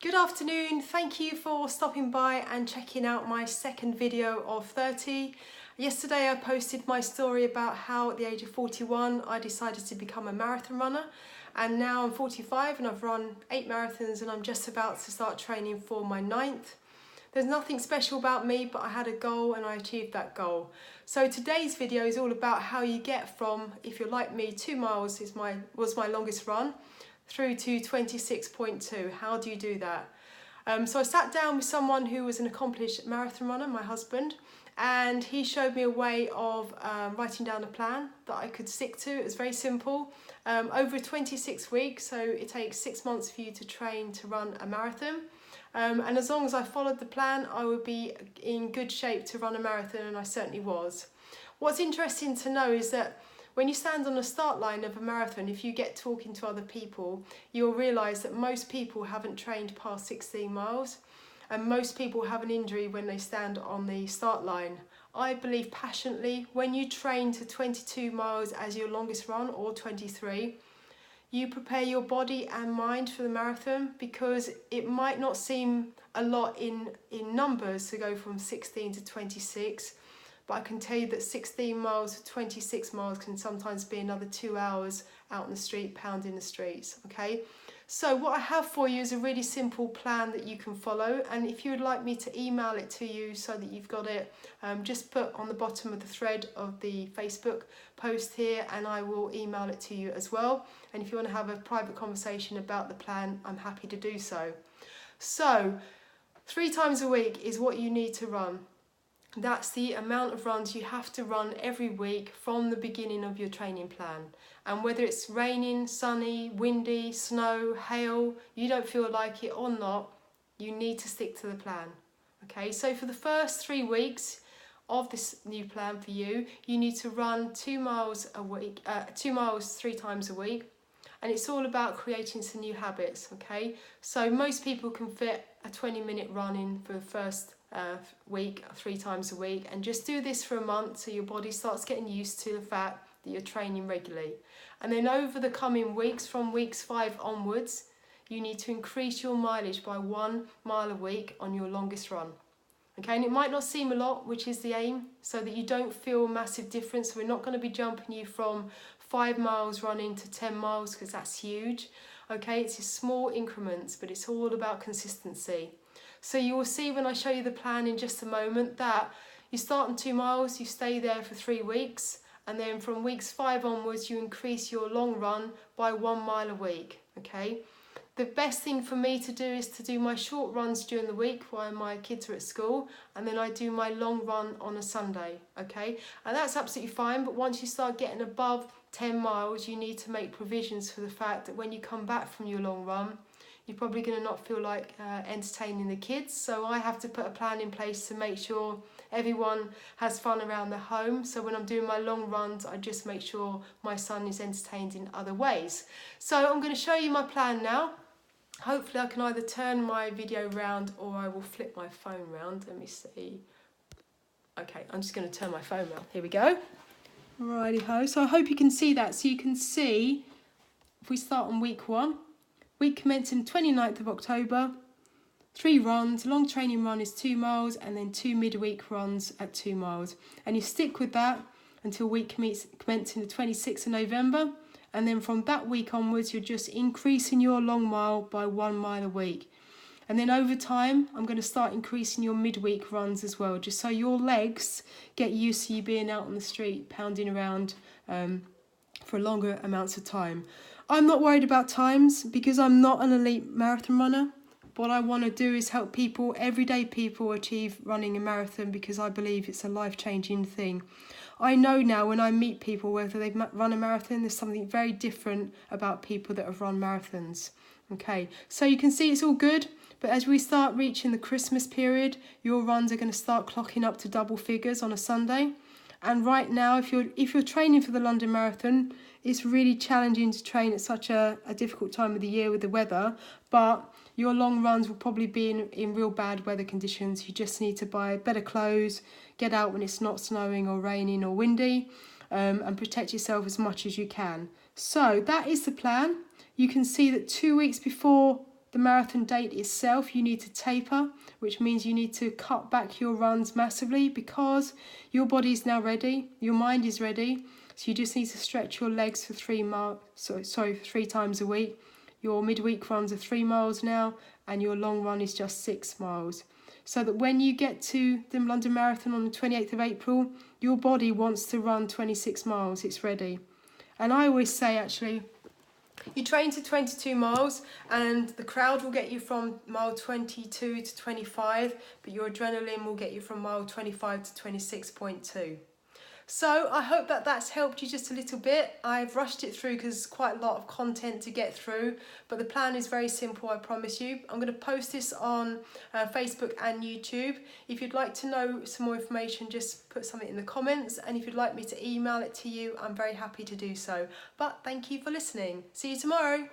Good afternoon, thank you for stopping by and checking out my second video of 30. Yesterday I posted my story about how at the age of 41 I decided to become a marathon runner, and now I'm 45 and I've run 8 marathons and I'm just about to start training for my 9th. There's nothing special about me, but I had a goal and I achieved that goal. So today's video is all about how you get from, if you're like me, 2 miles was my longest run, through to 26.2. How do you do that? So I sat down with someone who was an accomplished marathon runner, my husband, and he showed me a way of writing down a plan that I could stick to. It was very simple. Over 26 weeks, so it takes 6 months for you to train to run a marathon. And as long as I followed the plan, I would be in good shape to run a marathon, and I certainly was. What's interesting to know is that when you stand on the start line of a marathon, if you get talking to other people, you'll realise that most people haven't trained past 16 miles, and most people have an injury when they stand on the start line. I believe passionately, when you train to 22 miles as your longest run, or 23, you prepare your body and mind for the marathon, because it might not seem a lot in numbers to go from 16 to 26, but I can tell you that 16 miles to 26 miles can sometimes be another 2 hours out in the street, pounding the streets, okay? So what I have for you is a really simple plan that you can follow, and if you would like me to email it to you so that you've got it, just put on the bottom of the thread of the Facebook post here and I will email it to you as well. And if you want to have a private conversation about the plan, I'm happy to do so. So 3 times a week is what you need to run. That's the amount of runs you have to run every week from the beginning of your training plan. And whether it's raining, sunny, windy, snow, hail, you don't feel like it or not, you need to stick to the plan. Okay, so for the first 3 weeks of this new plan for you, you need to run 2 miles a week, 2 miles 3 times a week. And it's all about creating some new habits, okay? So most people can fit a 20-minute run in for the first week, 3 times a week, and just do this for a month so your body starts getting used to the fact that you're training regularly. And then over the coming weeks, from weeks 5 onwards, you need to increase your mileage by 1 mile a week on your longest run. Okay, and it might not seem a lot, which is the aim, so that you don't feel a massive difference. We're not going to be jumping you from 5 miles running to 10 miles, because that's huge. Okay, it's just small increments, but it's all about consistency. So you will see when I show you the plan in just a moment that you start on 2 miles, you stay there for 3 weeks, and then from weeks 5 onwards you increase your long run by 1 mile a week, okay? The best thing for me to do is to do my short runs during the week while my kids are at school, and then I do my long run on a Sunday, okay? And that's absolutely fine, but once you start getting above 10 miles, you need to make provisions for the fact that when you come back from your long run, you're probably going to not feel like entertaining the kids. So I have to put a plan in place to make sure everyone has fun around the home. So when I'm doing my long runs, I just make sure my son is entertained in other ways. So I'm going to show you my plan now. Hopefully I can either turn my video round or I will flip my phone round. Let me see. Okay, I'm just going to turn my phone round. Here we go. Righty-ho. So I hope you can see that. So you can see, if we start on week 1, week commencing 29th of October, 3 runs, long training run is 2 miles, and then 2 midweek runs at 2 miles. And you stick with that until week commencing the 26th of November. And then from that week onwards, you're just increasing your long mile by 1 mile a week. And then over time, I'm going to start increasing your midweek runs as well, just so your legs get used to you being out on the street, pounding around for longer amounts of time. I'm not worried about times because I'm not an elite marathon runner. What I want to do is help people, everyday people, achieve running a marathon, because I believe it's a life-changing thing. I know now when I meet people, whether they've run a marathon, there's something very different about people that have run marathons. Okay, so you can see it's all good, but as we start reaching the Christmas period, your runs are going to start clocking up to double figures on a Sunday. And right now, if you're training for the London Marathon, it's really challenging to train at such a difficult time of the year with the weather, but your long runs will probably be in real bad weather conditions. You just need to buy better clothes, get out when it's not snowing or raining or windy, and protect yourself as much as you can. So that is the plan. You can see that 2 weeks before the marathon date itself, you need to taper, which means you need to cut back your runs massively because your body is now ready, your mind is ready. So you just need to stretch your legs for 3 times a week. Your midweek runs are 3 miles now, and your long run is just 6 miles. So that when you get to the London Marathon on the 28th of April, your body wants to run 26 miles, it's ready. And I always say, actually, you train to 22 miles and the crowd will get you from mile 22 to 25, but your adrenaline will get you from mile 25 to 26.2. So I hope that that's helped you just a little bit. I've rushed it through because it's quite a lot of content to get through, but the plan is very simple, I promise you. I'm going to post this on Facebook and YouTube. If you'd like to know some more information, just put something in the comments, and if you'd like me to email it to you, I'm very happy to do so. But thank you for listening. See you tomorrow.